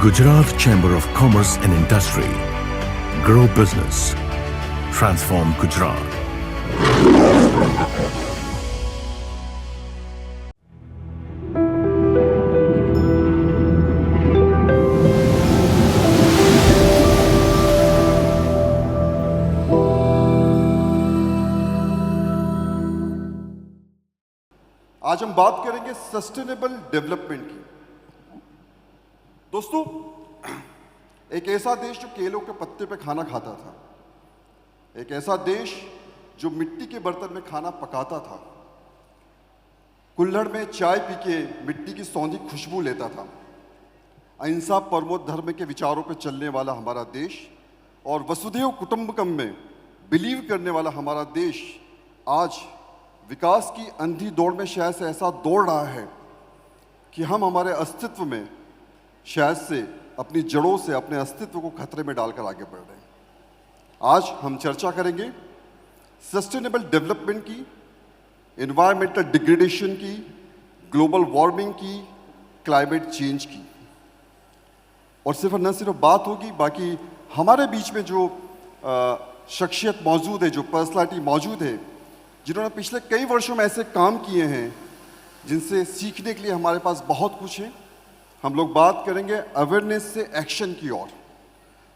Gujarat Chamber of Commerce and Industry. Grow business. Transform Gujarat. आज हम बात करेंगे सस्टेनेबल डेवलपमेंट की। दोस्तों, एक ऐसा देश जो केलों के पत्ते पे खाना खाता था, एक ऐसा देश जो मिट्टी के बर्तन में खाना पकाता था, कुल्हड़ में चाय पी के मिट्टी की सौंधी खुशबू लेता था, अहिंसा परमो धर्म के विचारों पे चलने वाला हमारा देश और वसुधैव कुटुंबकम में बिलीव करने वाला हमारा देश आज विकास की अंधी दौड़ में शायद से ऐसा दौड़ रहा है कि हम हमारे अस्तित्व में शायद से अपनी जड़ों से अपने अस्तित्व को खतरे में डालकर आगे बढ़ रहे हैं। आज हम चर्चा करेंगे सस्टेनेबल डेवलपमेंट की, एनवायरमेंटल डिग्रेडेशन की, ग्लोबल वार्मिंग की, क्लाइमेट चेंज की। और न सिर्फ बात होगी, बाकी हमारे बीच में जो शख्सियत मौजूद है, जो पर्सनालिटी मौजूद है, जिन्होंने पिछले कई वर्षों में ऐसे काम किए हैं जिनसे सीखने के लिए हमारे पास बहुत कुछ है। हम लोग बात करेंगे अवेयरनेस से एक्शन की ओर।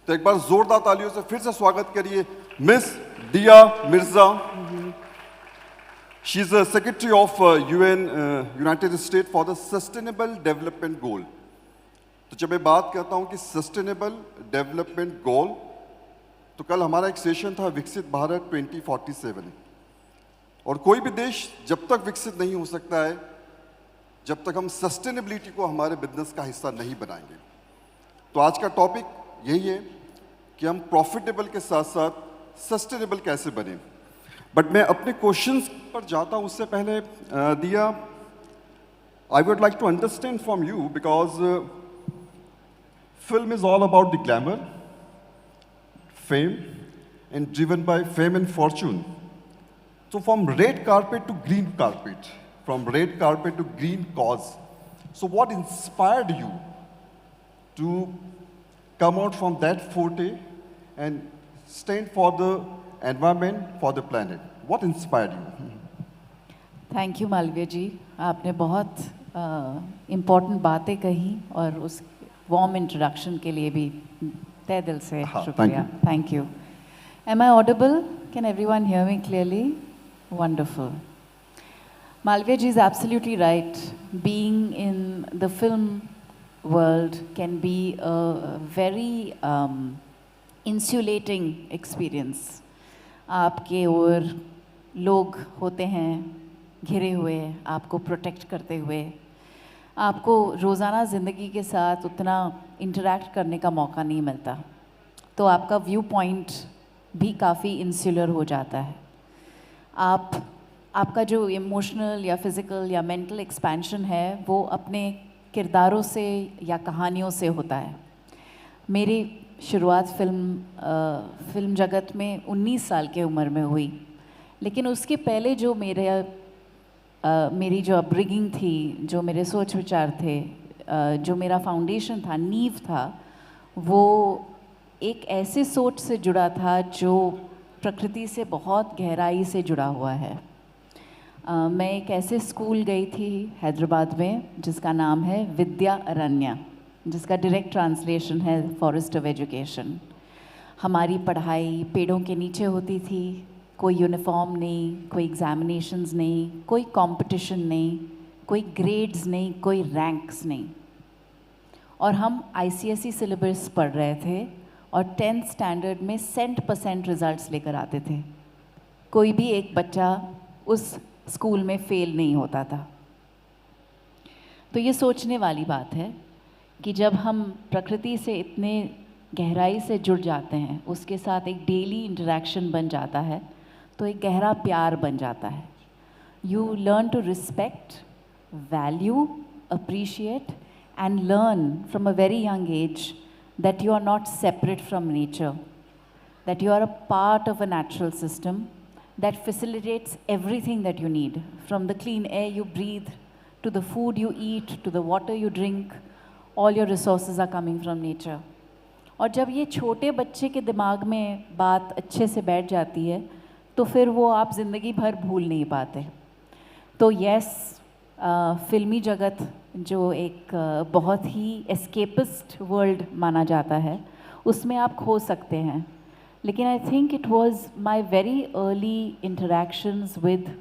तो एक बार जोरदार तालियों से फिर से स्वागत करिए मिस दिया Mirza. She is secretary of UN United state for the sustainable development goal. तो जब मैं बात करता हूं कि सस्टेनेबल डेवलपमेंट गोल, तो कल हमारा एक सेशन था विकसित भारत 2047। और कोई भी देश जब तक विकसित नहीं हो सकता है जब तक हम सस्टेनेबिलिटी को हमारे बिजनेस का हिस्सा नहीं बनाएंगे। तो आज का टॉपिक यही है कि हम प्रॉफिटेबल के साथ साथ सस्टेनेबल कैसे बने। बट मैं अपने क्वेश्चंस पर जाता हूं उससे पहले दिया, I would like to understand from you, because film is all about the glamour, fame and driven by fame and fortune. So from red carpet to green carpet, from red carpet to green cause. So what inspired you to come out from that forte and stand for the environment, for the planet? What inspired you? Thank you Malviya ji, आपने बहुत important बातें कही और उस warm introduction के लिए भी तहे दिल से शुक्रिया। Thank you. Am I audible? Can everyone hear me clearly? Wonderful. Malviya ji is absolutely right. Being in the film world can be a very insulating experience. आपके और लोग होते हैं घिरे हुए, आपको प्रोटेक्ट करते हुए, आपको रोज़ाना ज़िंदगी के साथ उतना इंटरैक्ट करने का मौका नहीं मिलता, तो आपका व्यू पॉइंट भी काफ़ी इंसुलर हो जाता है। आपका जो इमोशनल या फिज़िकल या मेंटल एक्सपेंशन है वो अपने किरदारों से या कहानियों से होता है। मेरी शुरुआत फिल्म जगत में 19 साल की उम्र में हुई, लेकिन उसके पहले जो मेरी जो अपब्रिंगिंग थी, जो मेरे सोच विचार थे, जो मेरा फाउंडेशन था, नींव था, वो एक ऐसे सोच से जुड़ा था जो प्रकृति से बहुत गहराई से जुड़ा हुआ है। मैं एक ऐसे स्कूल गई थी हैदराबाद में जिसका नाम है विद्या अरण्या, जिसका डायरेक्ट ट्रांसलेशन है फॉरेस्ट ऑफ एजुकेशन। हमारी पढ़ाई पेड़ों के नीचे होती थी, कोई यूनिफॉर्म नहीं, कोई एग्जामिनेशंस नहीं, कोई कंपटीशन नहीं, कोई ग्रेड्स नहीं, कोई रैंक्स नहीं। और हम आईसीएसई सिलेबस पढ़ रहे थे और 10th स्टैंडर्ड में 100% रिजल्ट्स लेकर आते थे। कोई भी एक बच्चा उस स्कूल में फेल नहीं होता था। तो ये सोचने वाली बात है कि जब हम प्रकृति से इतने गहराई से जुड़ जाते हैं, उसके साथ एक डेली इंटरेक्शन बन जाता है, तो एक गहरा प्यार बन जाता है। You learn to respect, value, appreciate and learn from a very young age that you are not separate from nature, that you are a part of a natural system that facilitates everything that you need, from the clean air you breathe, to the food you eat, to the water you drink, all your resources are coming from nature. और जब ये छोटे बच्चे के दिमाग में बात अच्छे से बैठ जाती है तो फिर वो आप ज़िंदगी भर भूल नहीं पाते. तो यस, फिल्मी जगत जो एक बहुत ही एस्केपिस्ट वर्ल्ड माना जाता है उसमें आप खो सकते हैं. लेकिन I think it was my very early interactions with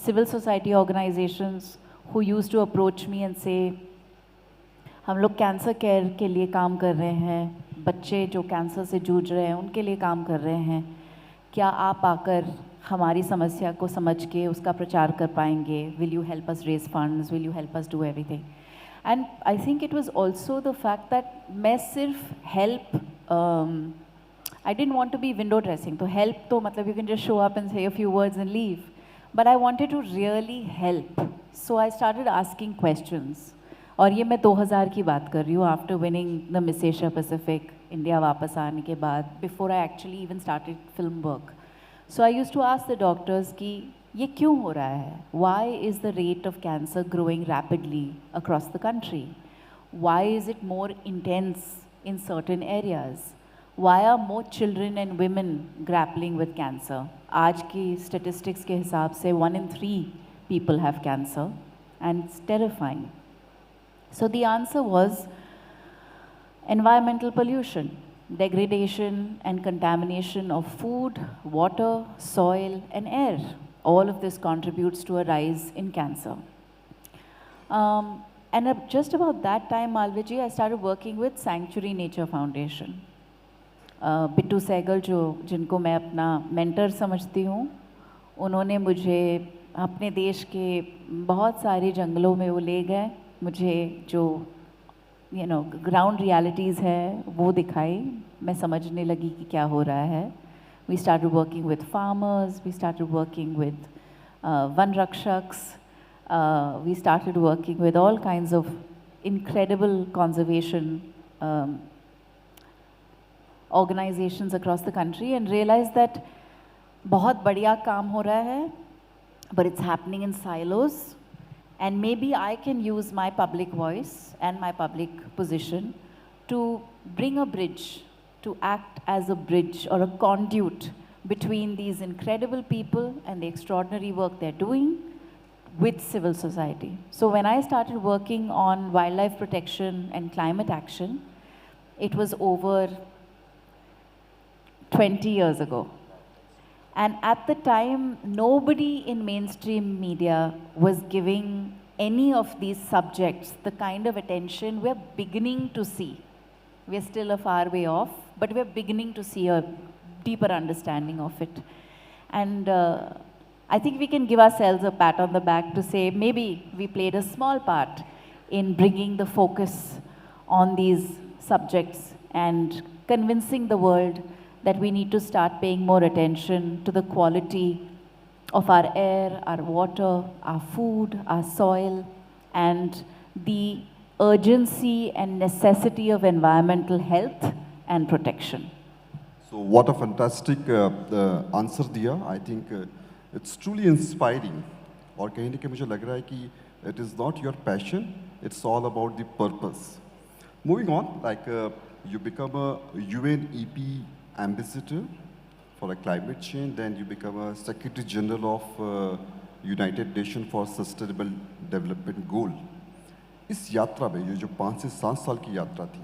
civil society organisations who used to approach me and say हम लोग कैंसर केयर के लिए काम कर रहे हैं, बच्चे जो कैंसर से जूझ रहे हैं उनके लिए काम कर रहे हैं, क्या आप आकर हमारी समस्या को समझ के उसका प्रचार कर पाएंगे? Will you help us raise funds, will you help us do everything? And I think it was also the fact that मैं सिर्फ help, I didn't want to be window dressing. तो हेल्प तो मतलब you can just show up and say a few words and leave, but I wanted to really help. So I started asking questions. और ये मैं 2000 की बात कर रही हूँ, after winning the Miss Asia Pacific, India वापस आने के बाद, before I actually even started film work. So I used to ask the doctors कि ये क्यों हो रहा है? Why is the rate of cancer growing rapidly across the country? Why is it more intense in certain areas? Why are more children and women grappling with cancer? आज की statistics के हिसाब से 1 in 3 people have cancer, and it's terrifying. So the answer was environmental pollution, degradation and contamination of food, water, soil and air. All of this contributes to a rise in cancer. And just about that time, Malviji, I started working with Sanctuary Nature Foundation. Bittu Sehgal जो जिनको मैं अपना mentor समझती हूँ, उन्होंने मुझे अपने देश के बहुत सारे जंगलों में वो ले गए, मुझे जो ग्राउंड रियलिटीज़ है वो दिखाई, मैं समझने लगी कि क्या हो रहा है. We started working with farmers, we started working with वन रक्षक्स, we started working with all kinds of incredible conservation organizations across the country, and realized that बहुत बढ़िया काम हो रहा है, but it's happening in silos, and maybe I can use my public voice and my public position to bring a bridge, to act as a bridge or a conduit between these incredible people and the extraordinary work they're doing with civil society. So when I started working on wildlife protection and climate action, it was over 20 years ago. And at the time, nobody in mainstream media was giving any of these subjects the kind of attention we're beginning to see. We're still a far way off, but we're beginning to see a deeper understanding of it. And I think we can give ourselves a pat on the back to say maybe we played a small part in bringing the focus on these subjects and convincing the world that we need to start paying more attention to the quality of our air, our water, our food, our soil, and the urgency and necessity of environmental health and protection. So what a fantastic answer दिया. I think it's truly inspiring. और कहीं ना कहीं मुझे लग रहा है कि it is not your passion, it's all about the purpose. Moving on, like you become a UNEP ambassador for a climate change, then you become a Secretary General of United Nations for Sustainable Development Goal. इस यात्रा में ये जो 5 से 7 साल की यात्रा थी,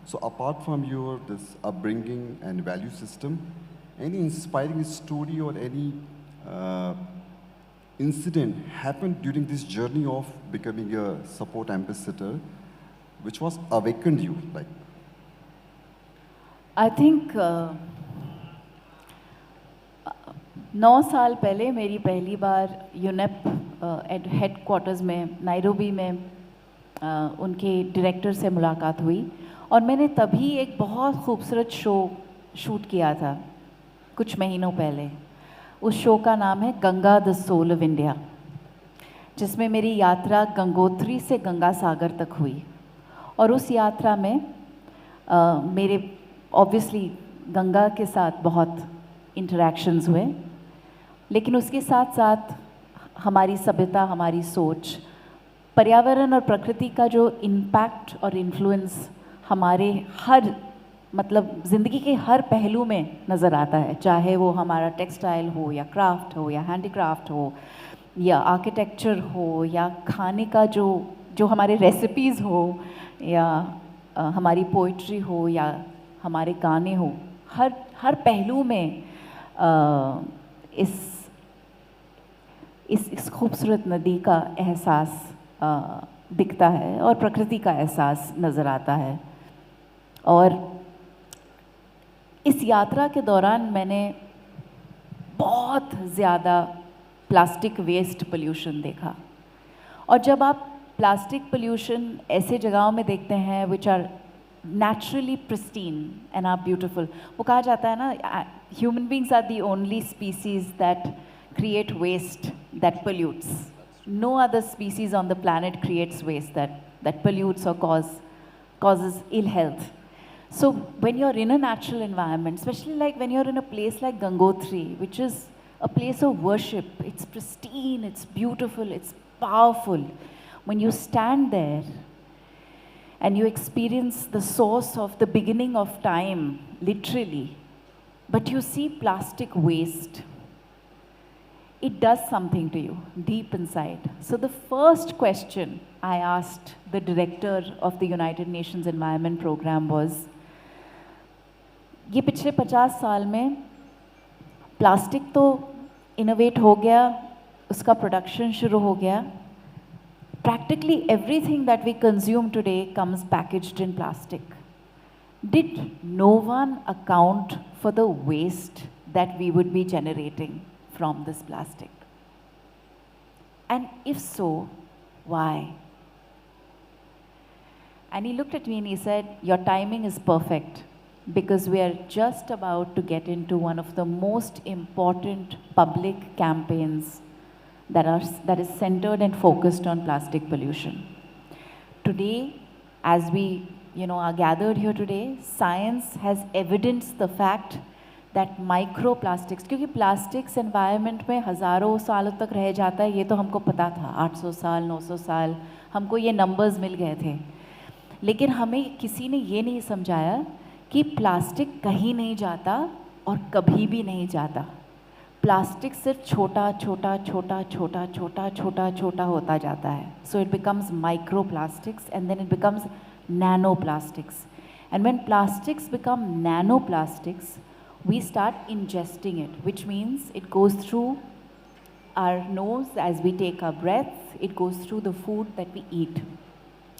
so apart from your this upbringing and value system, any inspiring story or any incident happened during this journey of becoming a support ambassador, which was awakened you, like? I think 9 साल पहले मेरी पहली बार UNEP head quarters में Nairobi में उनके director से मुलाकात हुई, और मैंने तभी एक बहुत खूबसूरत शो शूट किया था कुछ महीनों पहले. उस शो का नाम है Ganga the soul of India, जिसमें मेरी यात्रा गंगोत्री से गंगा सागर तक हुई. और उस यात्रा में मेरे ऑब्वियसली गंगा के साथ बहुत इंटरेक्शंस हुए, लेकिन उसके साथ साथ हमारी सभ्यता, हमारी सोच पर्यावरण और प्रकृति का जो इम्पैक्ट और इन्फ्लुएंस हमारे हर मतलब ज़िंदगी के हर पहलू में नज़र आता है, चाहे वो हमारा टेक्सटाइल हो या क्राफ्ट हो या हैंडीक्राफ्ट हो या आर्किटेक्चर हो या खाने का जो हमारे रेसिपीज़ हो या हमारी पोइट्री हो या हमारे गाने हो, हर पहलू में इस खूबसूरत नदी का एहसास दिखता है और प्रकृति का एहसास नज़र आता है। और इस यात्रा के दौरान मैंने बहुत ज़्यादा प्लास्टिक वेस्ट पोल्यूशन देखा। और जब आप प्लास्टिक पोल्यूशन ऐसे जगहों में देखते हैं which are naturally pristine and are beautiful, वो कहा जाता है ना, human beings are the only species that create waste that pollutes. No other species on the planet creates waste that pollutes or causes ill health. So when you're in a natural environment, especially like when you're in a place like Gangotri, which is a place of worship, it's pristine, it's beautiful, it's powerful. When you stand there and you experience the source of the beginning of time, literally, but you see plastic waste, it does something to you deep inside. So the first question I asked the director of the United Nations Environment Program was, ये पिछले 50 साल में plastic तो innovate हो गया, उसका production शुरू हो गया, practically everything that we consume today comes packaged in plastic. Did no one account for the waste that we would be generating from this plastic? And if so, why? And he looked at me and he said, your timing is perfect because we are just about to get into one of the most important public campaigns that is centered and focused on plastic pollution. Today, as we are gathered here today, science has evidenced the fact that microplastics, क्योंकि plastics environment में हज़ारों सालों तक रह जाता है, ये तो हमको पता था, 800 साल 900 साल हमको ये numbers मिल गए थे, लेकिन हमें किसी ने ये नहीं समझाया कि प्लास्टिक कहीं नहीं जाता और कभी भी नहीं जाता। प्लास्टिक सिर्फ छोटा छोटा छोटा छोटा छोटा छोटा छोटा होता जाता है। So it becomes microplastics and then it becomes nanoplastics. And when plastics become nanoplastics, we start ingesting it, which means it goes through our nose as we take our breath, it goes through the food that we eat.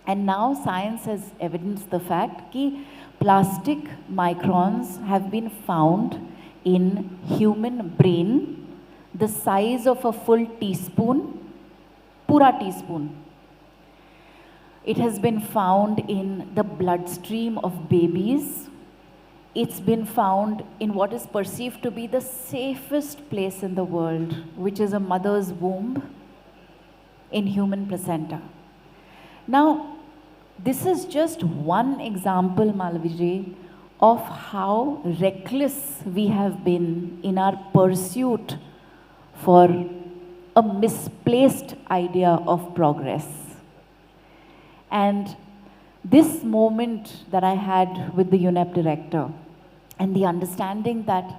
And now science has evidenced the fact that plastic microns have been found in human brain the size of a full teaspoon, pura teaspoon. It has been found in the bloodstream of babies. It's been found in what is perceived to be the safest place in the world, which is a mother's womb in human placenta. Now, this is just one example, Malviji, of how reckless we have been in our pursuit for a misplaced idea of progress. And this moment that I had with the UNEP director and the understanding that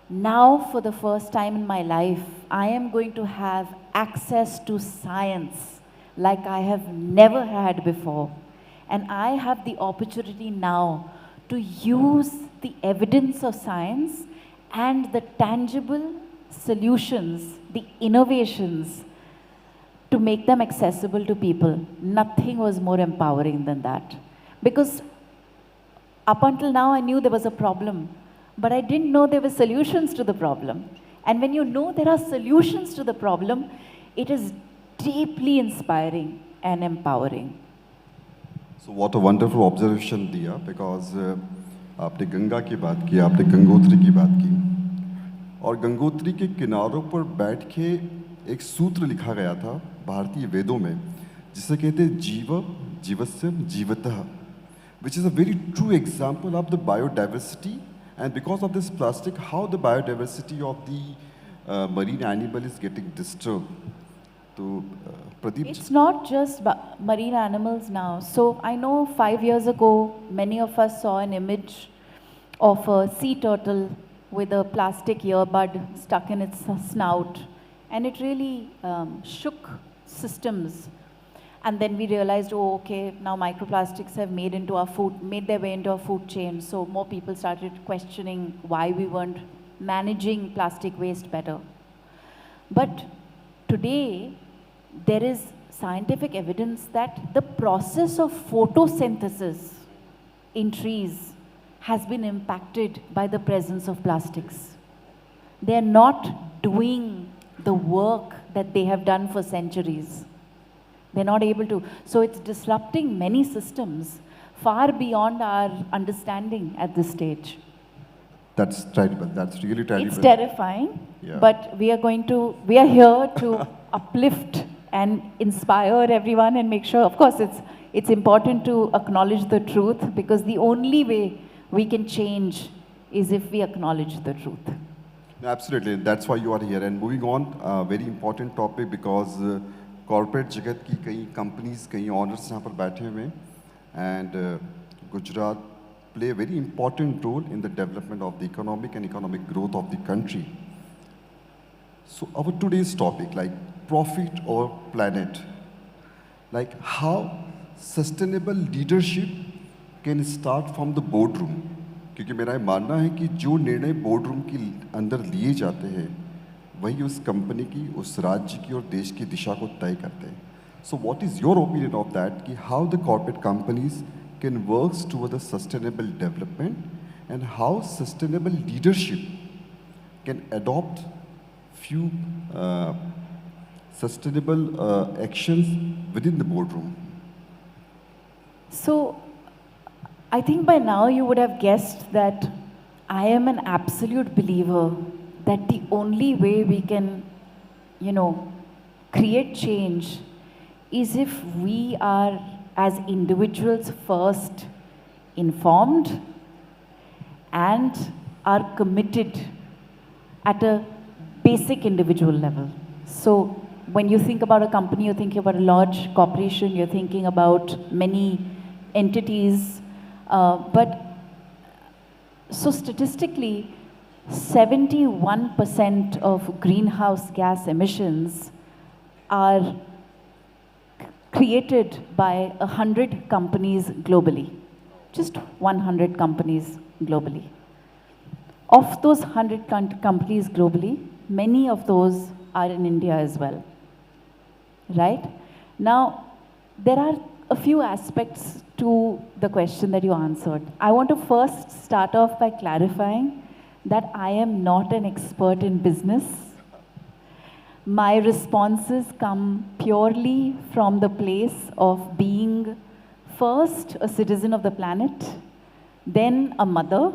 now for the first time in my life, I am going to have access to science like I have never had before. And I have the opportunity now to use the evidence of science and the tangible solutions, the innovations, to make them accessible to people. Nothing was more empowering than that. Because up until now, I knew there was a problem, but I didn't know there were solutions to the problem. And when you know there are solutions to the problem, it is deeply inspiring and empowering. So what a wonderful observation दिया, because आपने गंगा की बात की, आपने गंगोत्री की बात की, और गंगोत्री के किनारों पर बैठ के एक सूत्र लिखा गया था भारतीय वेदों में, जिसे कहते हैं जीव जीवस्य जीवतः, which is a very true example of the biodiversity. And because of this plastic, how the biodiversity of the marine animal is getting disturbed. तो Pradeep, It's not just marine animals now. So I know 5 years ago, many of us saw an image of a sea turtle with a plastic earbud stuck in its snout. And it really shook systems. And then we realized, oh, okay, now microplastics have made their way into our food chain. So more people started questioning why we weren't managing plastic waste better. But today, there is scientific evidence that the process of photosynthesis in trees has been impacted by the presence of plastics. They are not doing the work that they have done for centuries. They're not able to. So it's disrupting many systems far beyond our understanding at this stage. that's terrible. That's really terrible. It's terrifying, Yeah. but we are here to uplift and inspire everyone and make sure, of course, it's important to acknowledge the truth, because the only way we can change is if we acknowledge the truth. Absolutely, that's why you are here. And moving on, very important topic, because corporate जगत की कई companies, कई owners यहाँ पर बैठे हुए हैं, and Gujarat play a very important role in the development of the economic growth of the country. So our today's topic, like profit or planet, like how sustainable leadership can start from the boardroom. क्योंकि मेरा ये मानना है कि जो निर्णय boardroom के अंदर लिए जाते हैं वही उस कंपनी की, उस राज्य की और देश की दिशा को तय करते हैं. So what is your opinion of that, कि how the corporate companies can work toward the sustainable development and how sustainable leadership can adopt few sustainable actions within the boardroom? So, I think by now you would have guessed that I am an absolute believer that the only way we can, create change is if we are, as individuals, first informed and are committed at a basic individual level. So when you think about a company, you're thinking about a large corporation, you're thinking about many entities. But so statistically, 71% of greenhouse gas emissions are created by 100 companies globally. Just 100 companies globally. Of those 100 companies globally, many of those are in India as well, right? Now, there are a few aspects to the question that you answered. I want to first start off by clarifying that I am not an expert in business. My responses come purely from the place of being first a citizen of the planet, then a mother,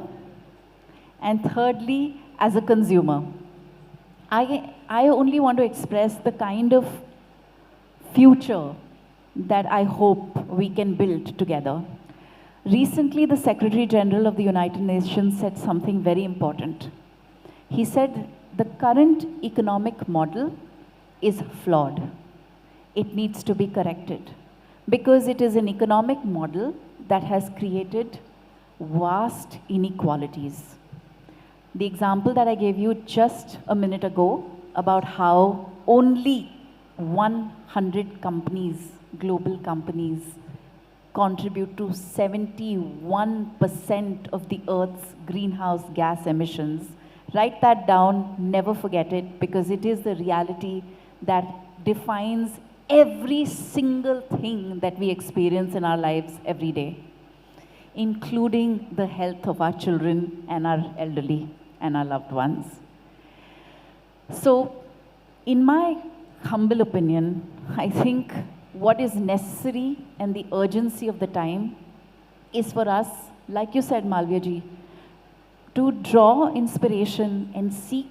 and thirdly, as a consumer. I only want to express the kind of future that I hope we can build together. Recently, the Secretary General of the United Nations said something very important. He said the current economic model is flawed. It needs to be corrected because it is an economic model that has created vast inequalities. The example that I gave you just a minute ago about how only 100 companies, global companies, contribute to 71% of the Earth's greenhouse gas emissions. Write that down, never forget it, because it is the reality that defines every single thing that we experience in our lives every day, including the health of our children and our elderly and our loved ones. So, in my humble opinion, I think what is necessary and the urgency of the time is for us, like you said, Malviya ji, to draw inspiration and seek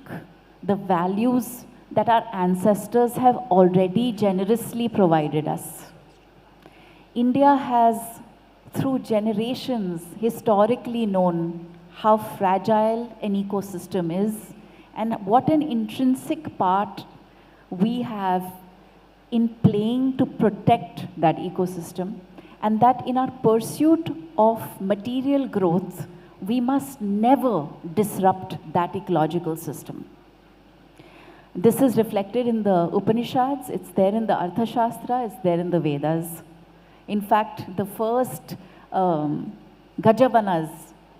the values that our ancestors have already generously provided us. India has, through generations, historically known how fragile an ecosystem is and what an intrinsic part we have in playing to protect that ecosystem, and that in our pursuit of material growth, we must never disrupt that ecological system. This is reflected in the Upanishads, it's there in the Arthashastra, it's there in the Vedas. In fact, the first Gajavanas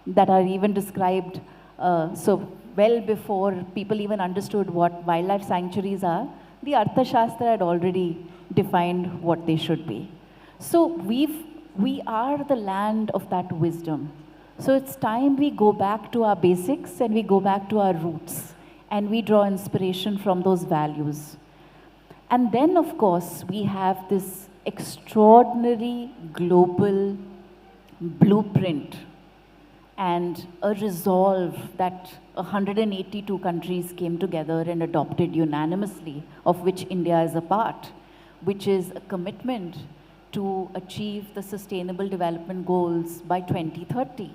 that are even described so well before people even understood what wildlife sanctuaries are, the Arthashastra had already defined what they should be. So we are the land of that wisdom. So it's time we go back to our basics and we go back to our roots and we draw inspiration from those values. And then, of course, we have this extraordinary global blueprint and a resolve that 182 countries came together and adopted unanimously, of which India is a part, which is a commitment to achieve the Sustainable Development Goals by 2030.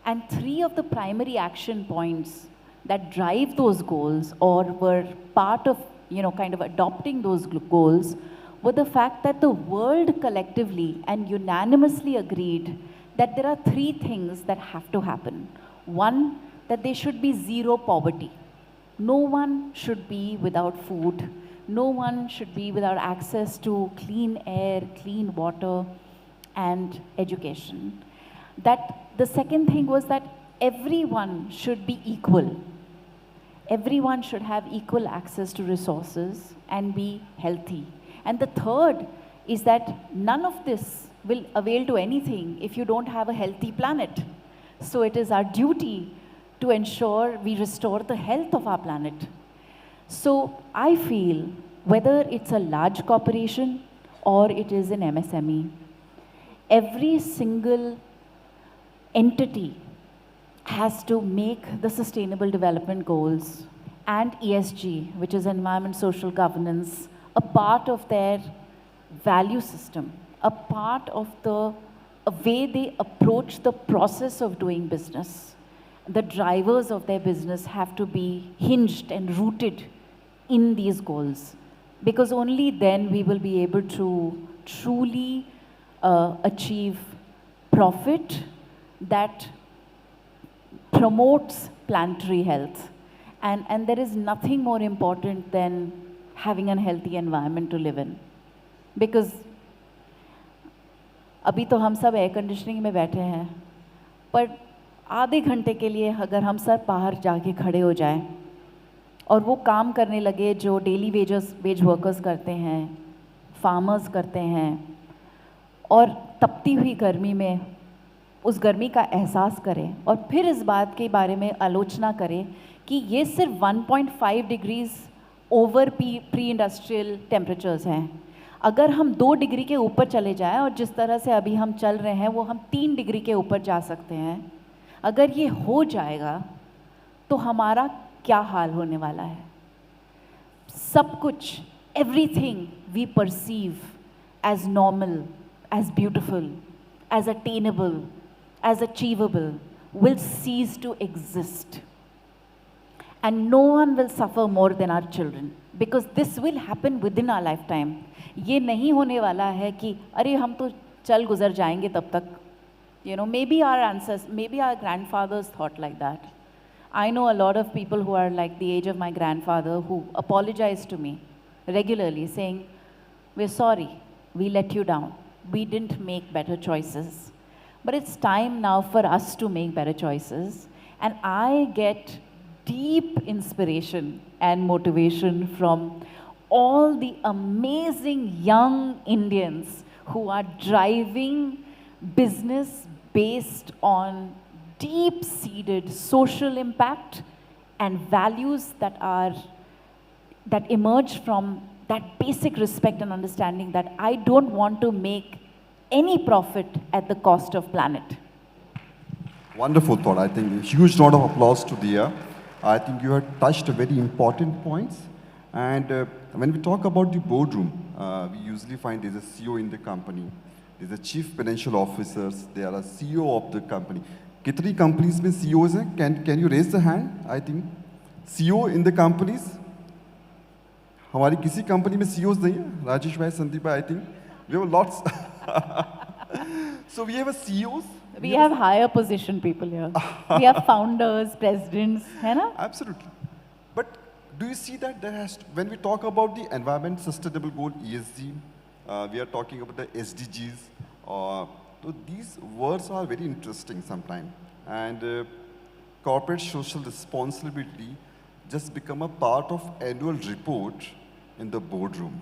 And 3 of the primary action points that drive those goals or were part of, kind of adopting those goals were the fact that the world collectively and unanimously agreed that there are 3 things that have to happen. One, that there should be zero poverty. No one should be without food. No one should be without access to clean air, clean water, and education. The second thing was that everyone should be equal. Everyone should have equal access to resources and be healthy. And the third is that none of this will avail to anything if you don't have a healthy planet. So it is our duty to ensure we restore the health of our planet. So I feel whether it's a large corporation or it is an MSME, every single entity has to make the Sustainable Development Goals and ESG, which is Environment, Social Governance, a part of their value system, a part of the way they approach the process of doing business. The drivers of their business have to be hinged and rooted in these goals, because only then we will be able to truly achieve profit that promotes planetary health. And there is nothing more important than having a healthy environment to live in. Because अभी तो हम सब air conditioning में बैठे हैं, पर आधे घंटे के लिए अगर हम सब बाहर जाके खड़े हो जाएं और वो काम करने लगे जो डेली वेज वर्कर्स करते हैं, फार्मर्स करते हैं, और तपती हुई गर्मी में उस गर्मी का एहसास करें और फिर इस बात के बारे में आलोचना करें कि ये सिर्फ 1.5 degrees over pre industrial temperatures हैं. अगर हम 2 डिग्री के ऊपर चले जाएं और जिस तरह से अभी हम चल रहे हैं वो हम 3 डिग्री के ऊपर जा सकते हैं, अगर ये हो जाएगा तो हमारा क्या हाल होने वाला है. सब कुछ, everything we perceive as normal, as beautiful, as attainable, as achievable will cease to exist. And no one will suffer more than our children, because this will happen within our lifetime. ये नहीं होने वाला है कि अरे हम तो चल गुजर जाएंगे तब तक. Maybe our ancestors, maybe our grandfathers thought like that. I know a lot of people who are like the age of my grandfather who apologize to me regularly saying, we're sorry, we let you down. We didn't make better choices. But it's time now for us to make better choices. And I get deep inspiration and motivation from all the amazing young Indians who are driving business based on deep-seated social impact and values that emerge from that basic respect and understanding that I don't want to make any profit at the cost of planet. Wonderful thought. I think a huge round of applause to Diya. I think you have touched very important points. And when we talk about the boardroom, we usually find there's a CEO in the company, there's a chief financial officers, there are a CEO of the company. Kitni companies mein CEOs hain? Can you raise the hand? I think CEO in the companies. हमारी किसी company में CEOs नहीं है, राजेश भाई, संदीप भाई, I think we have lots. So we have a CEOs. We have higher position people here. We have founders, presidents, है ना? Absolutely. But do you see that there has when we talk about the environment sustainable goal ESG, we are talking about the SDGs. So these words are very interesting sometimes, and corporate social responsibility just become a part of annual report in the boardroom.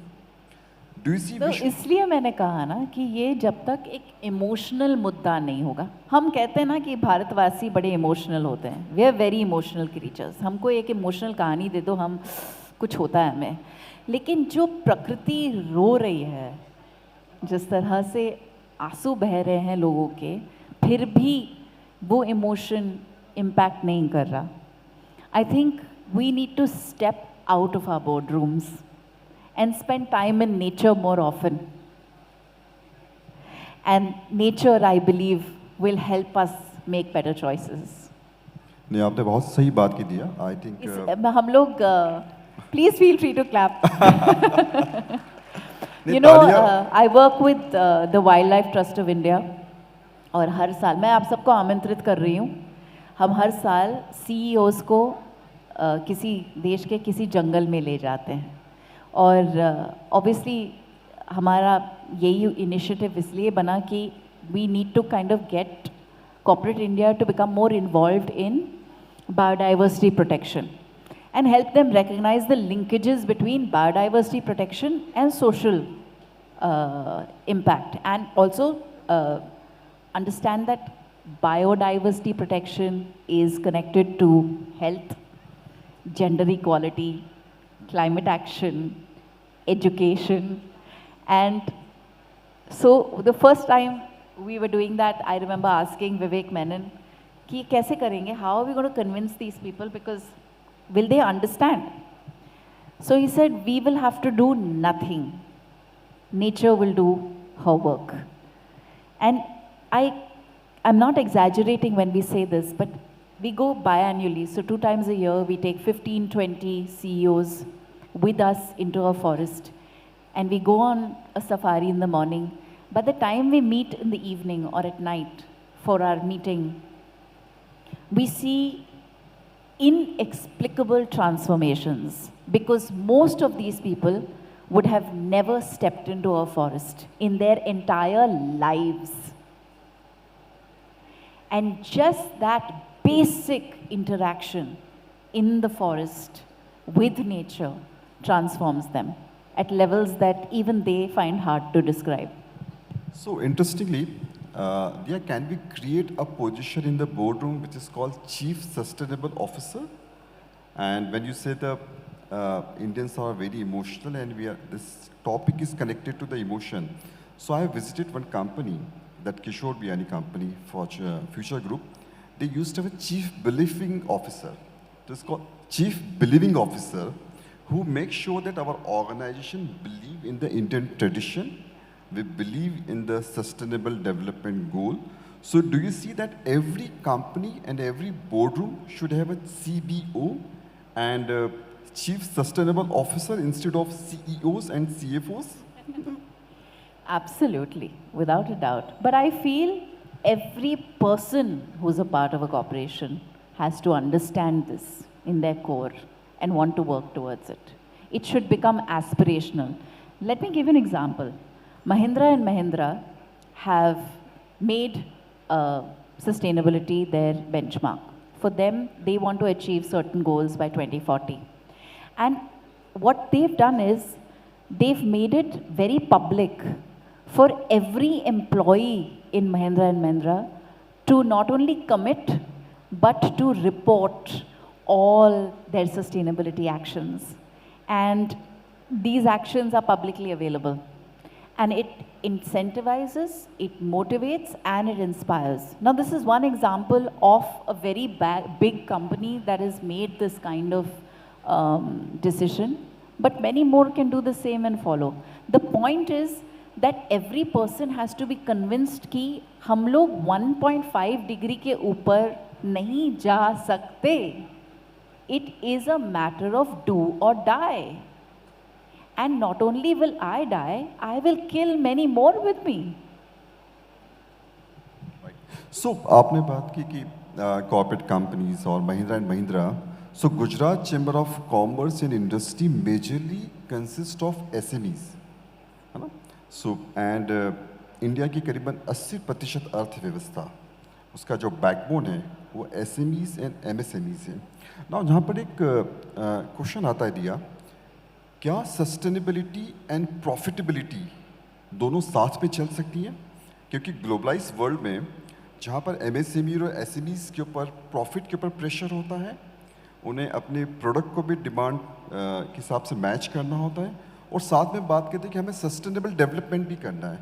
Do you see? तो इसलिए मैंने कहा ना कि ये जब तक एक इमोशनल मुद्दा नहीं होगा, हम कहते हैं ना कि भारतवासी बड़े इमोशनल होते हैं, we are very emotional creatures, हमको एक इमोशनल कहानी दे दो, हम कुछ होता है हमें. लेकिन जो प्रकृति रो रही है, जिस तरह से आंसू बह रहे हैं लोगों के, फिर भी वो इमोशन इम्पैक्ट नहीं कर रहा. I think we need to step out of our board rooms and spend time in nature more often. And nature, I believe, will help us make better choices. नहीं, आपने बहुत सही बात की दिया. I think हम लोग please feel free to clap. You know, I work with the Wildlife Trust of India, और हर साल मैं आप सबको आमंत्रित कर रही हूँ. हम हर साल CEOs को किसी देश के किसी जंगल में ले जाते हैं. और ऑब्वियसली हमारा यही इनिशिएटिव इसलिए बना कि we need to kind of get corporate India to become more involved in biodiversity protection and help them recognize the linkages between biodiversity protection and social impact, and also understand that biodiversity protection is connected to health, gender equality, climate action, education. And so the first time we were doing that, I remember asking Vivek Menon कि कैसे करेंगे, how are we going to convince these people, because will they understand? So he said, we will have to do nothing. Nature will do her work. And I'm not exaggerating when we say this, but we go biannually. So 2 times a year, we take 15, 20 CEOs with us into a forest. And we go on a safari in the morning. By the time we meet in the evening or at night for our meeting, we see inexplicable transformations, because most of these people would have never stepped into a forest in their entire lives. And just that basic interaction in the forest with nature transforms them at levels that even they find hard to describe. So interestingly, can we create a position in the boardroom which is called Chief Sustainable Officer? And when you say the Indians are very emotional, and this topic is connected to the emotion. So I visited one company, that Kishore Biyani company, for Future Group. They used to have a Chief Believing Officer. It is called Chief Believing Officer, who makes sure that our organization believe in the Indian tradition. We believe in the sustainable development goal. So do you see that every company and every boardroom should have a CBO and a Chief Sustainable Officer instead of CEOs and CFOs? Absolutely, without a doubt. But I feel every person who's a part of a corporation has to understand this in their core and want to work towards it. It should become aspirational. Let me give you an example. Mahindra and Mahindra have made sustainability their benchmark. For them, they want to achieve certain goals by 2040. And what they've done is, they've made it very public for every employee in Mahindra and Mahindra to not only commit, but to report all their sustainability actions. And these actions are publicly available. And it incentivizes, it motivates, and it inspires. Now, this is one example of a very big company that has made this kind of decision, but many more can do the same and follow. The point is that every person has to be convinced कि हम लोग 1.5 degree के ऊपर नहीं जा सकते. It is a matter of do or die. And not only will I die, I will kill many more with me. सो आपने बात की कि कॉर्पोरेट कंपनीज और Mahindra and Mahindra, so Gujarat chamber of commerce and industry majorly consist of SMEs, है ना? So and India की करीबन 80% अर्थव्यवस्था, उसका जो बैकबोन है वो एसएमईज एंड एमएसएमईज है ना। जहाँ पर एक क्वेश्चन आता है दिया, क्या सस्टेनेबिलिटी एंड प्रॉफिटेबिलिटी दोनों साथ में चल सकती हैं? क्योंकि ग्लोबलाइज वर्ल्ड में जहाँ पर एमएसएमई और एसएमईज के ऊपर प्रॉफिट के ऊपर प्रेशर होता है, उन्हें अपने प्रोडक्ट को भी डिमांड के हिसाब से मैच करना होता है, और साथ में बात करते हैं कि हमें सस्टेनेबल डेवलपमेंट भी करना है।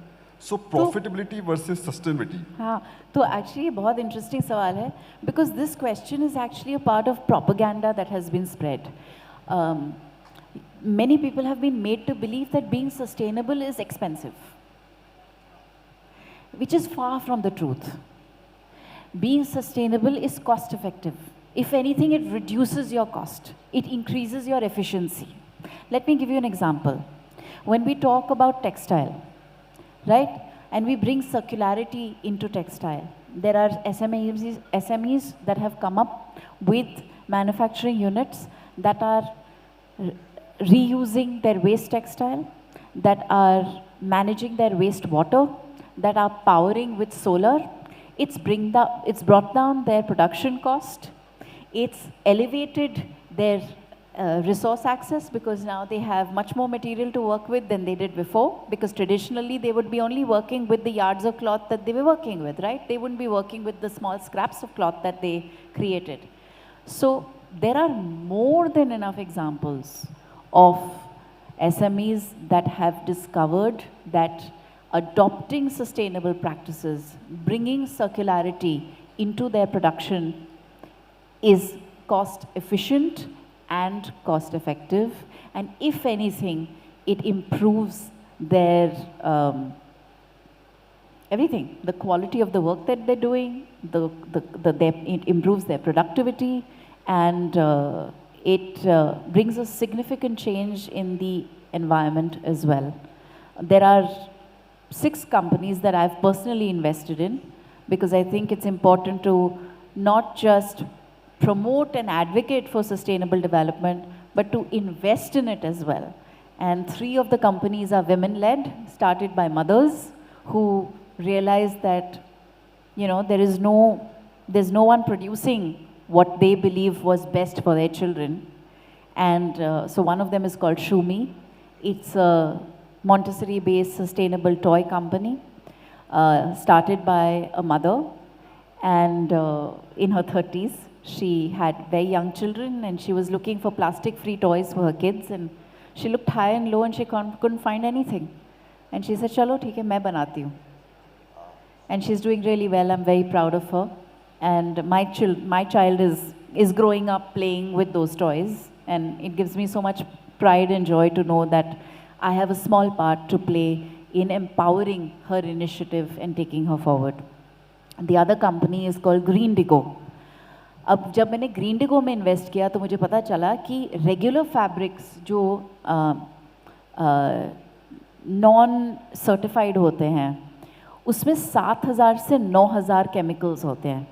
So profitability versus sustainability. हाँ, तो एक्चुअली बहुत इंटरेस्टिंग सवाल है, because this question is actually a part of propaganda that has been spread. Many people have been made to believe that being sustainable is expensive, which is far from the truth. Being sustainable is cost effective. If anything, it reduces your cost. It increases your efficiency. Let me give you an example. When we talk about textile, right, and we bring circularity into textile, there are SMEs that have come up with manufacturing units that are reusing their waste textile, that are managing their waste water, that are powering with solar. It's brought down their production cost. It's elevated their resource access, because now they have much more material to work with than they did before, because traditionally they would be only working with the yards of cloth that they were working with, right? They wouldn't be working with the small scraps of cloth that they created. So there are more than enough examples of SMEs that have discovered that adopting sustainable practices, bringing circularity into their production is cost efficient and cost effective, and if anything, it improves their everything, the quality of the work that they're doing, it improves their productivity, and it brings a significant change in the environment as well. There are 6 companies that I've personally invested in, because I think it's important to not just promote and advocate for sustainable development, but to invest in it as well. And 3 of the companies are women-led, started by mothers who realized that, you know, there's no one producing what they believe was best for their children. And so one of them is called Shumi. It's a Montessori-based sustainable toy company, started by a mother, and in her 30s. She had very young children, and she was looking for plastic-free toys for her kids, and she looked high and low, and she couldn't find anything. And she said, "Chalo, theek hai, main banati hu." And she's doing really well. I'm very proud of her. And my child is growing up playing with those toys, and it gives me so much pride and joy to know that I have a small part to play in empowering her initiative and taking her forward. The other company is called Greendigo. अब जब मैंने Greendigo में invest किया तो मुझे पता चला कि रेगुलर फैब्रिक्स जो नॉन सर्टिफाइड होते हैं उसमें 7,000 से 9,000 केमिकल्स होते हैं.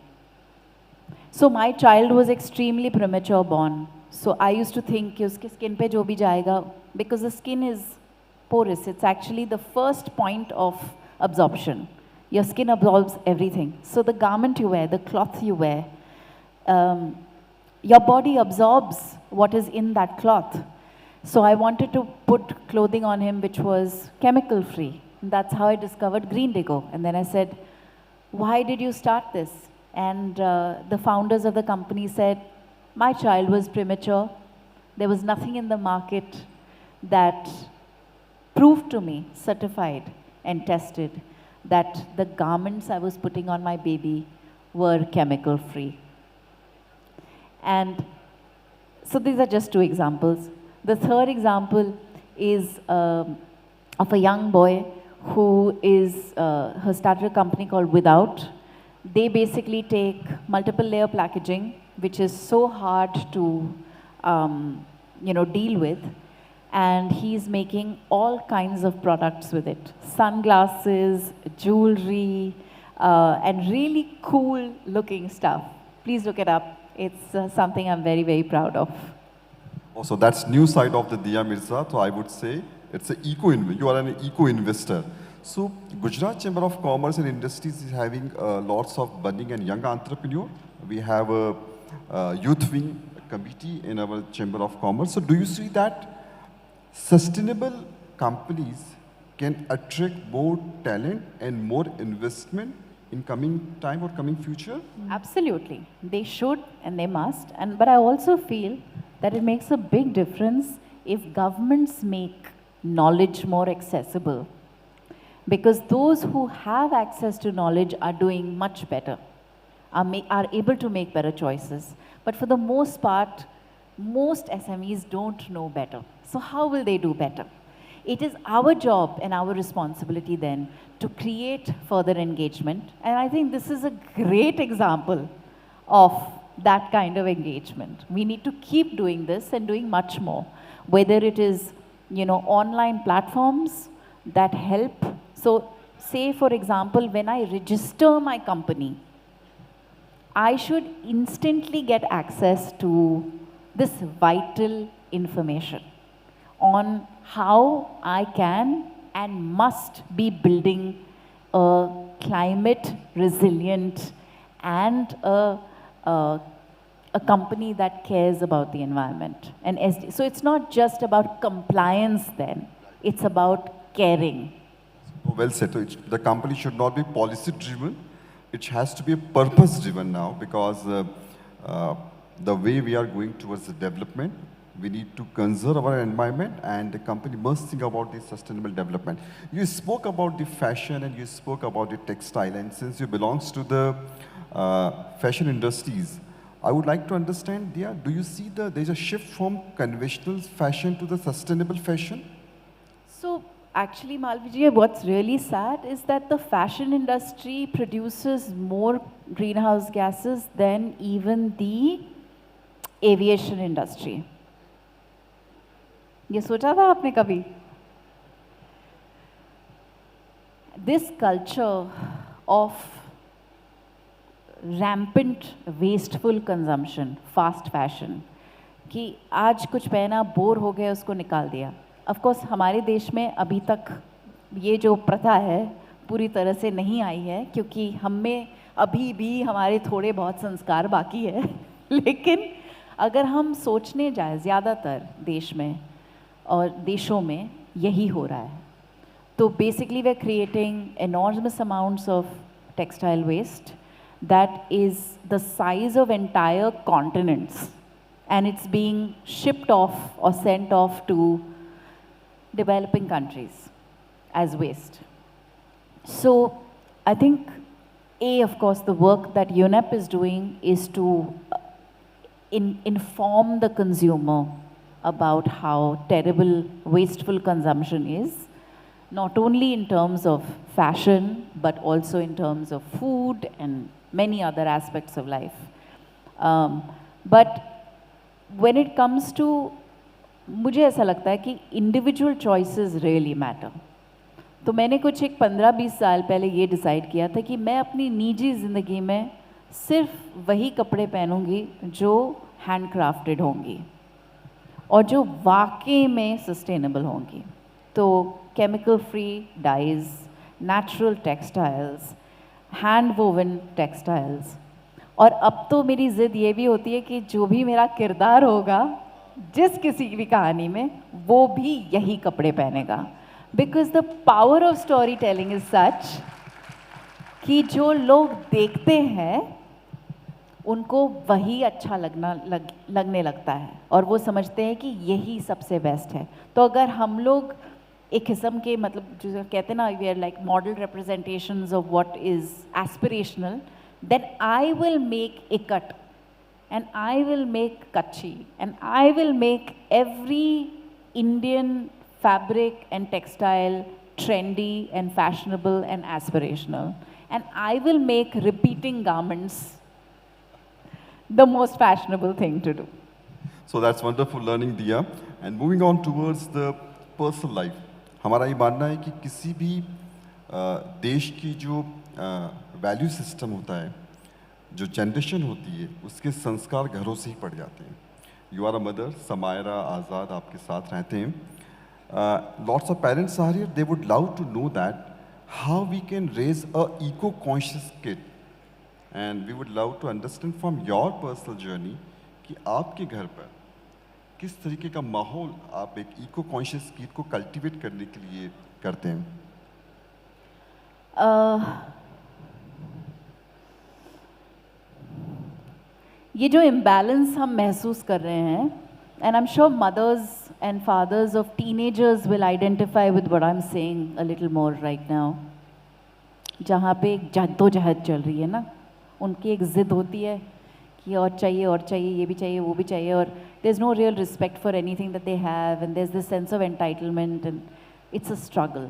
So my child was extremely premature born. So I used to think कि उसके skin पे जो भी जाएगा, because the skin is porous, it's actually the first point of absorption. Your skin absorbs everything. So the garment you wear, the cloth you wear, your body absorbs what is in that cloth. So I wanted to put clothing on him which was chemical free. That's how I discovered Greendigo. And then I said, "Why did you start this?" And the founders of the company said, "My child was premature. There was nothing in the market that proved to me, certified and tested, that the garments I was putting on my baby were chemical free." And so these are just 2 examples. The third example is of a young boy who is, her started a company called Without. They basically take multiple layer packaging, which is so hard to deal with, and he's making all kinds of products with it. Sunglasses, jewelry, and really cool looking stuff. Please look it up. It's something I'm very, very proud of. Also, that's new side of the Dia Mirza. So I would say it's a you are an eco investor. So Gujarat Chamber of Commerce and Industries is having lots of budding and young entrepreneur. We have a youth wing committee in our Chamber of Commerce. So do you see that sustainable companies can attract more talent and more investment in coming time or coming future? Absolutely. They should and they must. But I also feel that it makes a big difference if governments make knowledge more accessible. Because those who have access to knowledge are doing much better, are able to make better choices. But for the most part, most SMEs don't know better. So how will they do better? It is our job and our responsibility then to create further engagement. And I think this is a great example of that kind of engagement. We need to keep doing this and doing much more, whether it is, online platforms that help. So say, for example, when I register my company, I should instantly get access to this vital information on how I can and must be building a climate resilient and a company that cares about the environment. So it's not just about compliance then, it's about caring. Well said. So the company should not be policy driven. It has to be purpose driven now, because the way we are going towards the development, we need to conserve our environment, and the company must think about the sustainable development. You spoke about the fashion and you spoke about the textile, and since you belongs to the fashion industries, I would like to understand, Dia, do you see there's a shift from conventional fashion to the sustainable fashion? So actually, Malviji, what's really sad is that the fashion industry produces more greenhouse gases than even the aviation industry. ये सोचा था आपने कभी? This culture of rampant wasteful consumption, fast fashion, कि आज कुछ पहना bore हो गया उसको निकाल दिया. Of course हमारे देश में अभी तक ये जो प्रथा है पूरी तरह से नहीं आई है, क्योंकि हम में अभी भी हमारे थोड़े बहुत संस्कार बाकी है. लेकिन अगर हम सोचने जाए, ज़्यादातर देश में और देशों में यही हो रहा है. तो basically we're creating enormous amounts of textile waste that is the size of entire continents, and it's being shipped off or sent off to developing countries as waste. So I think, of course, the work that UNEP is doing is to inform the consumer about how terrible wasteful consumption is, not only in terms of fashion, but also in terms of food and many other aspects of life. But when it comes to, मुझे ऐसा लगता है कि individual choices really matter. तो मैंने कुछ 15-20 साल पहले ये डिसाइड किया था कि मैं अपनी निजी ज़िंदगी में सिर्फ वही कपड़े पहनूंगी जो हैंडक्राफ्टेड होंगी और जो वाकई में सस्टेनेबल होंगी. तो chemical free dyes, natural textiles, hand woven textiles. और अब तो मेरी ज़िद ये भी होती है कि जो भी मेरा किरदार होगा जिस किसी भी कहानी में, वो भी यही कपड़े पहनेगा. Because the power of story telling is such कि जो लोग देखते हैं उनको वही अच्छा लगने लगता है और वो समझते हैं कि यही सबसे बेस्ट है. तो अगर हम लोग एक किस्म के, मतलब जो कहते हैं ना, we are like model representations of what is aspirational, then I will make a cut and I will make kachi, and I will make every Indian fabric and textile trendy and fashionable and aspirational, and I will make repeating garments the most fashionable thing to do. So that's wonderful learning, Dia. And moving on towards the personal life, हमारा ये मानना है कि किसी भी देश की जो वैल्यू सिस्टम होता है, जो जनरेशन होती है, उसके संस्कार घरों से ही पड़ जाते हैं. You are a mother, Samaira Azad आपके साथ रहते हैं. Lots of parents are here, they would love to know that how we can raise a eco conscious kid, and we would love to understand from your personal journey कि आपके घर पर किस तरीके का माहौल आप एक इको कॉन्शियस किड को कल्टीवेट करने के लिए करते हैं. ये जो इम्बैलेंस हम महसूस कर रहे हैं, and I am sure mothers and fathers of teenagers will identify with what I am saying a little more right now, जहाँ पे एक जद्दोजहद चल रही है ना, उनकी एक ज़िद होती है कि और चाहिए, ये भी चाहिए, वो भी चाहिए, और there is no real respect for anything that they have, and there is this sense of entitlement, and it's a struggle,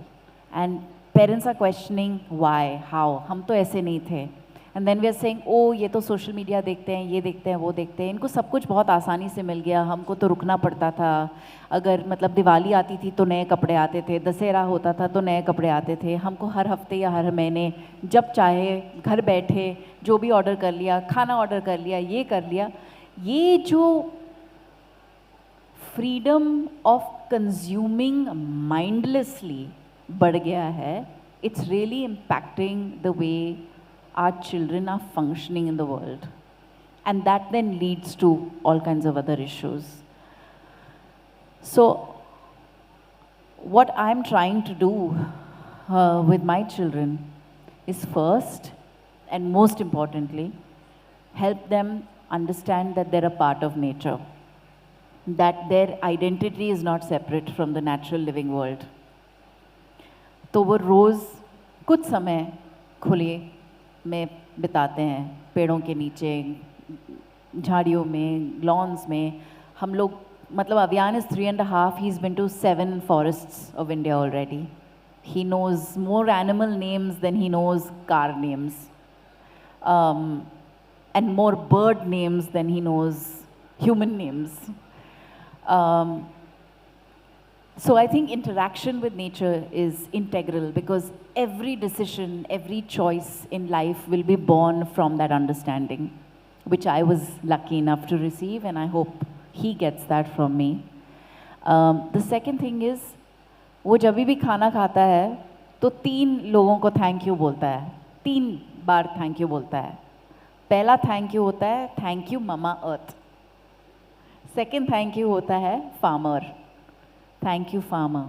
and parents are questioning why, how, हम तो ऐसे नहीं थे. And then we are saying oh ये तो social media देखते हैं, ये देखते हैं, वो देखते हैं, इनको सब कुछ बहुत आसानी से मिल गया, हमको तो रुकना पड़ता था. अगर मतलब दिवाली आती थी तो नए कपड़े आते थे, दशहरा होता था तो नए कपड़े आते थे, हमको हर हफ्ते या हर महीने जब चाहे घर बैठे जो भी ऑर्डर कर लिया, खाना ऑर्डर कर लिया, ये कर लिया. ये जो फ्रीडम ऑफ कंज्यूमिंग माइंडलेसली बढ़ गया है, it's really impacting the way our children are functioning in the world, and that then leads to all kinds of other issues. So what I'm trying to do with my children is, first and most importantly, help them understand that they're a part of nature, that their identity is not separate from the natural living world. तो वो रोज़ कुछ समय खुले में बिताते हैं, पेड़ों के नीचे, झाड़ियों में, लॉन्स में. हम लोग मतलब Aviyan is 3.5, he is been to 7 forests of India already. He knows more animal names than he knows car names, and more bird names than he knows human names. So I think interaction with nature is integral, because every decision, every choice in life will be born from that understanding, which I was lucky enough to receive, and I hope he gets that from me. The second thing is, वो जब भी खाना खाता है तो 3 लोगों को thank you बोलता है, 3 बार थैंक यू बोलता है. पहला थैंक यू होता है thank you mama earth. Second thank you होता है farmer, thank you farmer,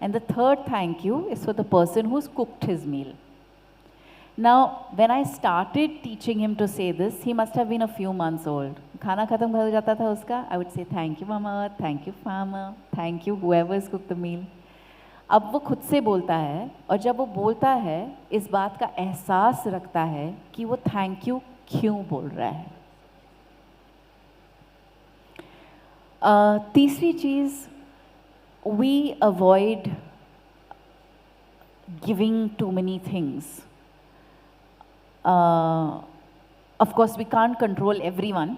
and the third thank you is for the person who's cooked his meal. Now when I started teaching him to say this, he must have been a few months old. खाना खत्म हो जाता था उसका, I would say thank you mama, thank you farmer, thank you whoever has cooked the meal. अब वो खुद से बोलता है, और जब वो बोलता है इस बात का एहसास रखता है कि वो थैंक यू क्यों बोल रहा है. तीसरी चीज़, we avoid giving too many things. Of course we can't control everyone,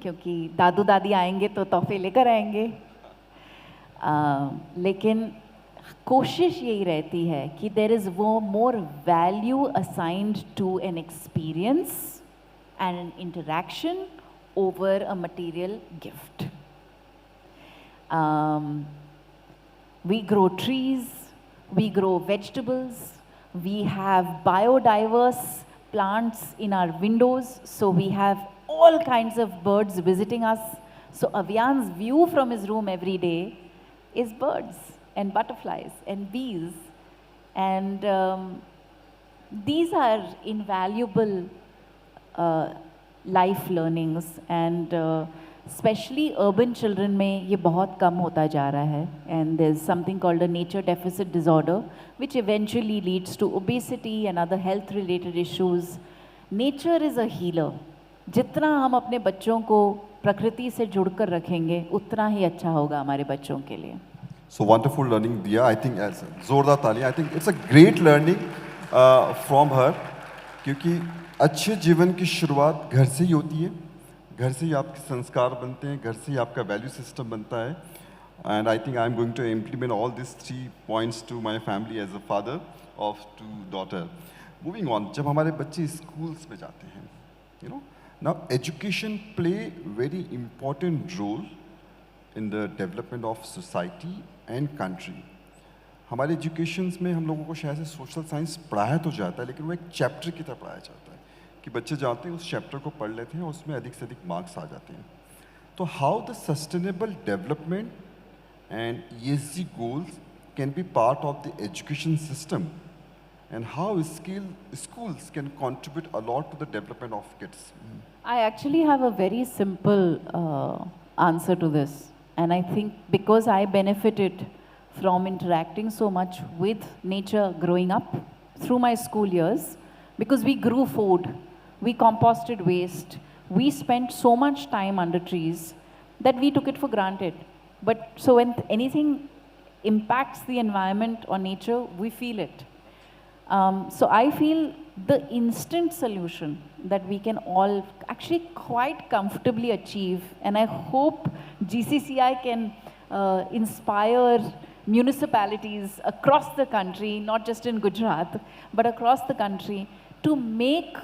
क्योंकि दादू दादी आएंगे तो तोहफे लेकर आएंगे, लेकिन कोशिश यही रहती है कि there is more value assigned to an experience and an interaction over a material gift. We grow trees, we grow vegetables, we have biodiverse plants in our windows, so we have all kinds of birds visiting us. So Avian's view from his room every day is birds and butterflies and bees, and these are invaluable life learnings, and specially urban children में ये बहुत कम होता जा रहा है. And there is something called a nature deficit disorder which eventually leads to obesity and other health related issues. Nature is a healer. जितना हम अपने बच्चों को प्रकृति से जुड़कर रखेंगे उतना ही अच्छा होगा हमारे बच्चों के लिए. So wonderful learning, Diya. I think as जोरदार ताली. I think it's a great learning from her, क्योंकि अच्छे जीवन की शुरुआत घर से ही होती है. घर से ही आपके संस्कार बनते हैं, घर से ही आपका वैल्यू सिस्टम बनता है. And I think I'm going to implement all these 3 points to my family as a father of 2 daughters. Moving on, जब हमारे बच्चे schools में जाते हैं, you know, now education play very important role in the development of society and country. हमारे educations में हम लोगों को शायद से सोशल साइंस पढ़ाया तो जाता है, लेकिन वो एक चैप्टर की तरह पढ़ाया जाता है कि बच्चे जाते हैं उस चैप्टर को पढ़ लेते हैं और उसमें अधिक से अधिक मार्क्स आ जाते हैं. तो how the sustainable development and ESG goals can be part of the education system and how schools can contribute a lot to the development of kids? I actually have a very simple answer to this. And I think because I benefited from interacting so much with nature growing up through my school years, because we grew food, we composted waste, we spent so much time under trees that we took it for granted. But so when anything impacts the environment or nature, we feel it. So I feel the instant solution that we can all actually quite comfortably achieve, and I hope GCCI can inspire municipalities across the country, not just in Gujarat, but across the country, to make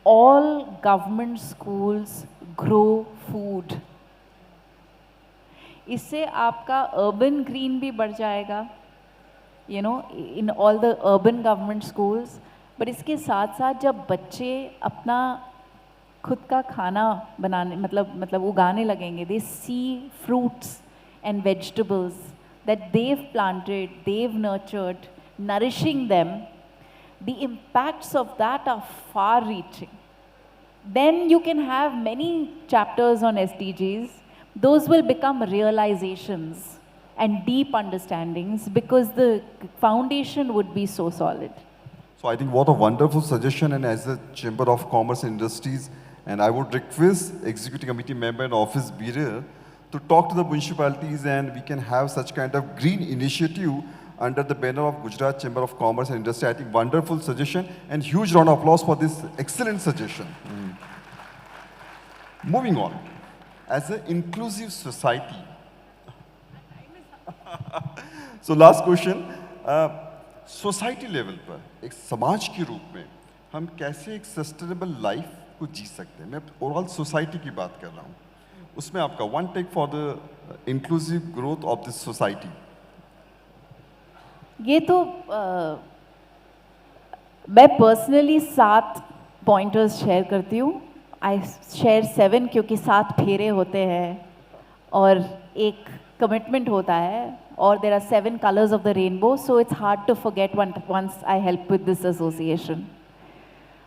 all government schools grow food. इससे आपका urban green भी बढ़ जाएगा, you know, in all the urban government schools. But इसके साथ साथ जब बच्चे अपना खुद का खाना बनाने मतलब उगाने लगेंगे, they see fruits and vegetables that they've planted, they've nurtured, nourishing them, the impacts of that are far reaching. Then you can have many chapters on SDGs. Those will become realizations and deep understandings because the foundation would be so solid. So I think what a wonderful suggestion, and as a Chamber of Commerce and Industries, and I would request Executive Committee member and Office Bearer to talk to the municipalities, and we can have such kind of green initiative under the banner of Gujarat Chamber of Commerce and Industry. I think wonderful suggestion, and huge round of applause for this excellent suggestion. Moving on, as an inclusive society, so last question, society level पर एक समाज के रूप में हम कैसे एक sustainable life को जी सकते हैं? मैं ओवरऑल सोसाइटी की बात कर रहा हूँ, उसमें आपका one take for the inclusive growth of this society. ये तो मैं पर्सनली 7 पॉइंटर्स शेयर करती हूँ. आई शेयर 7 क्योंकि 7 फेरे होते हैं और एक कमिटमेंट होता है, or there are 7 colors of the rainbow, so it's hard to forget once I help with this association.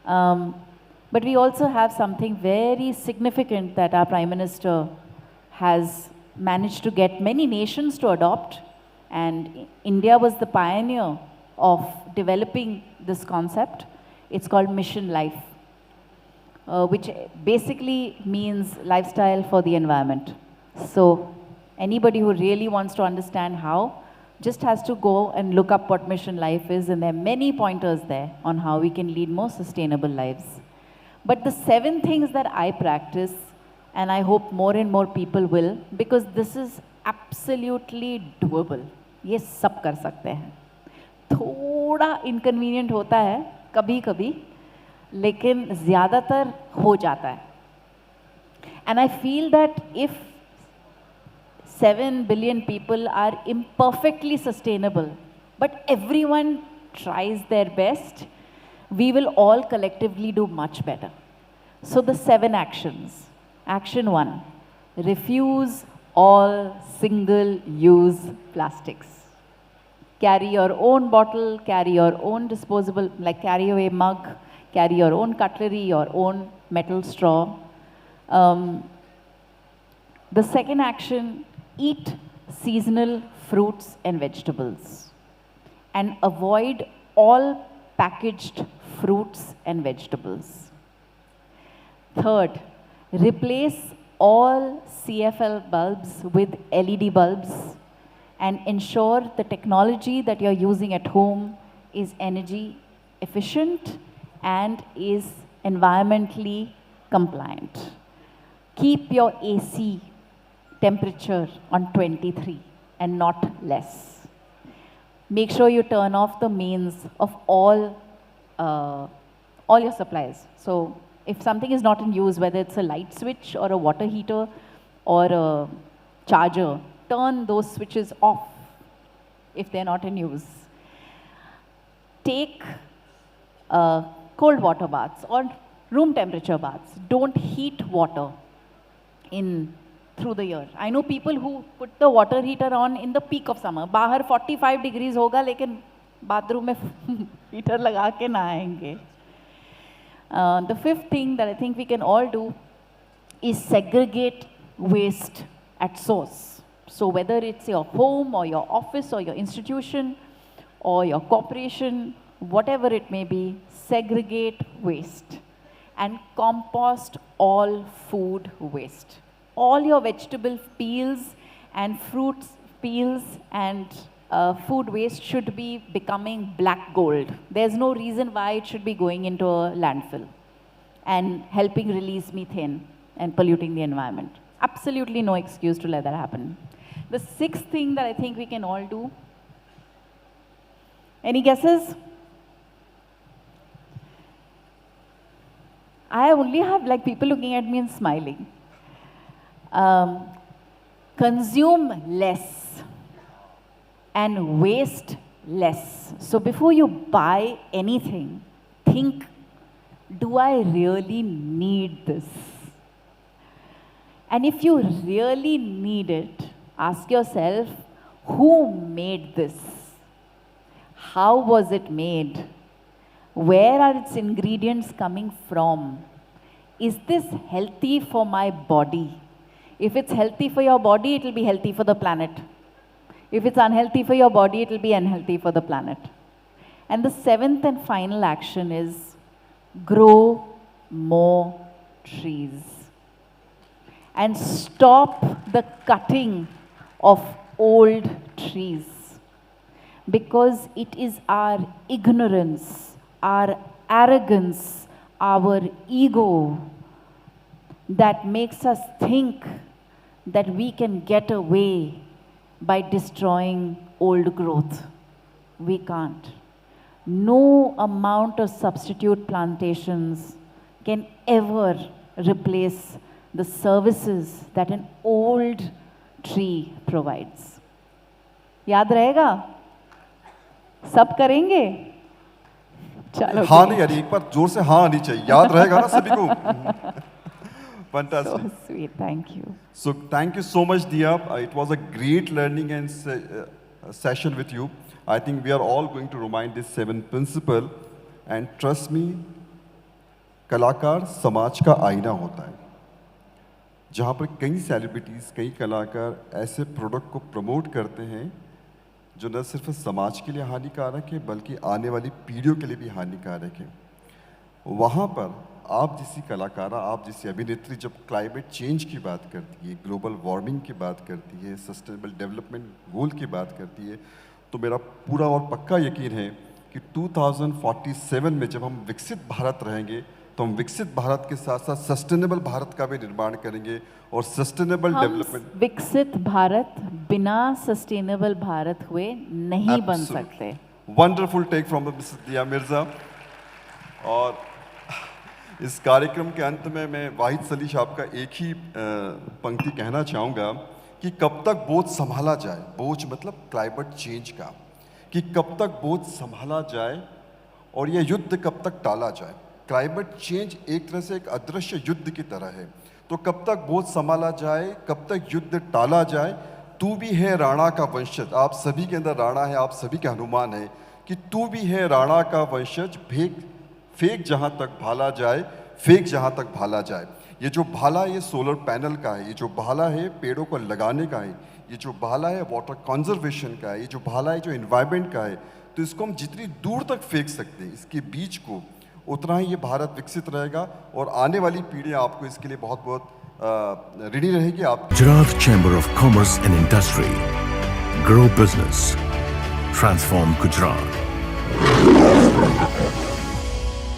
But we also have something very significant that our Prime Minister has managed to get many nations to adopt, and India was the pioneer of developing this concept. It's called Mission Life, which basically means lifestyle for the environment. So anybody who really wants to understand how just has to go and look up what Mission Life is, and there are many pointers there on how we can lead more sustainable lives. But the 7 things that I practice, and I hope more and more people will, because this is absolutely doable. ये सब कर सकते हैं. थोड़ा inconvenient होता है कभी-कभी, लेकिन ज़्यादातर हो जाता है. And I feel that if 7 billion people are imperfectly sustainable, but everyone tries their best, we will all collectively do much better. So the 7 actions. Action 1, refuse all single-use plastics. Carry your own bottle, carry your own disposable, like carry away mug, carry your own cutlery, your own metal straw. The second action, eat seasonal fruits and vegetables and avoid all packaged fruits and vegetables. Third, replace all CFL bulbs with LED bulbs and ensure the technology that you're using at home is energy efficient and is environmentally compliant. Keep your AC temperature on 23. and not less. Make sure you turn off the mains of all your supplies. So if something is not in use, whether it's a light switch or a water heater or a charger, turn those switches off if they're not in use. Take cold water baths or room temperature baths. Don't heat water through the year. I know people who put the water heater on in the peak of summer. बाहर 45 degrees होगा लेकिन bathroom में heater लगा के नहाएंगे. The fifth thing that I think we can all do is segregate waste at source. So whether it's your home or your office or your institution or your corporation, whatever it may be, segregate waste and compost all food waste. All your vegetable peels and fruits peels and food waste should be becoming black gold. There's no reason why it should be going into a landfill and helping release methane and polluting the environment. Absolutely no excuse to let that happen. The sixth thing that I think we can all do. Any guesses? I only have like people looking at me and smiling. Consume less and waste less. So before you buy anything, think, do I really need this? And if you really need it, ask yourself, who made this? How was it made? Where are its ingredients coming from? Is this healthy for my body? If it's healthy for your body, it will be healthy for the planet. If it's unhealthy for your body, it will be unhealthy for the planet. And the seventh and final action is grow more trees. And stop the cutting of old trees. Because it is our ignorance, our arrogance, our ego that makes us think that we can get away by destroying old growth. We can't. No amount of substitute plantations can ever replace the services that an old tree provides. याद रहेगा? सब करेंगे? चलो. हाँ नहीं यार, एक बार जोर से हाँ आनी चाहिए. याद रहेगा ना सभी को? Fantastic. So sweet, thank you. So thank you so much, Dia. It was a great learning and session with you. I think we are all going to remind this 7th principle. And trust me, कलाकार समाज का आईना होता है. जहाँ पर कई celebrities, कई कलाकार ऐसे प्रोडक्ट को प्रमोट करते हैं जो न सिर्फ समाज के लिए हानिकारक है बल्कि आने वाली पीढ़ियों के लिए भी हानिकारक है. वहाँ पर आप जैसी कलाकारा, आप जैसी अभिनेत्री जब क्लाइमेट चेंज की बात करती है, ग्लोबल वार्मिंग की बात करती है, सस्टेनेबल डेवलपमेंट गोल की बात करती है, तो मेरा पूरा और पक्का यकीन है कि 2047 में जब हम विकसित भारत रहेंगे तो हम विकसित भारत के साथ साथ सस्टेनेबल भारत का भी निर्माण करेंगे. और सस्टेनेबल डेवलपमेंट, विकसित भारत बिना सस्टेनेबल भारत हुए नहीं बन सकते. वंडरफुल टेक फ्रॉम मिसेस दिया मिर्जा. और इस कार्यक्रम के अंत में मैं वाहिद सलीश आपका एक ही पंक्ति कहना चाहूँगा कि कब तक बोझ संभाला जाए. बोझ मतलब क्लाइमेट चेंज का, कि कब तक बोझ संभाला जाए और यह युद्ध कब तक टाला जाए. क्लाइमेट चेंज एक तरह से एक अदृश्य युद्ध की तरह है. तो कब तक बोझ संभाला जाए, कब तक युद्ध टाला जाए. तू भी है राणा का वंशज. आप सभी के अंदर राणा है, आप सभी का हनुमान है कि तू भी है राणा का वंशज. फेंक जहाँ तक भाला जाए, फेंक जहाँ तक भाला जाए. ये जो भाला ये सोलर पैनल का है, ये जो भाला है पेड़ों को लगाने का है, ये जो भाला है वाटर कंजर्वेशन का है, ये जो भाला है जो एनवायरनमेंट का है. तो इसको हम जितनी दूर तक फेंक सकते हैं इसके बीज को, उतना ही ये भारत विकसित रहेगा. और आने वाली पीढ़ियाँ आपको इसके लिए बहुत बहुत ऋणी रहेगी. आप Gujarat Chamber of Commerce and Industry. Grow business. Transform Gujarat.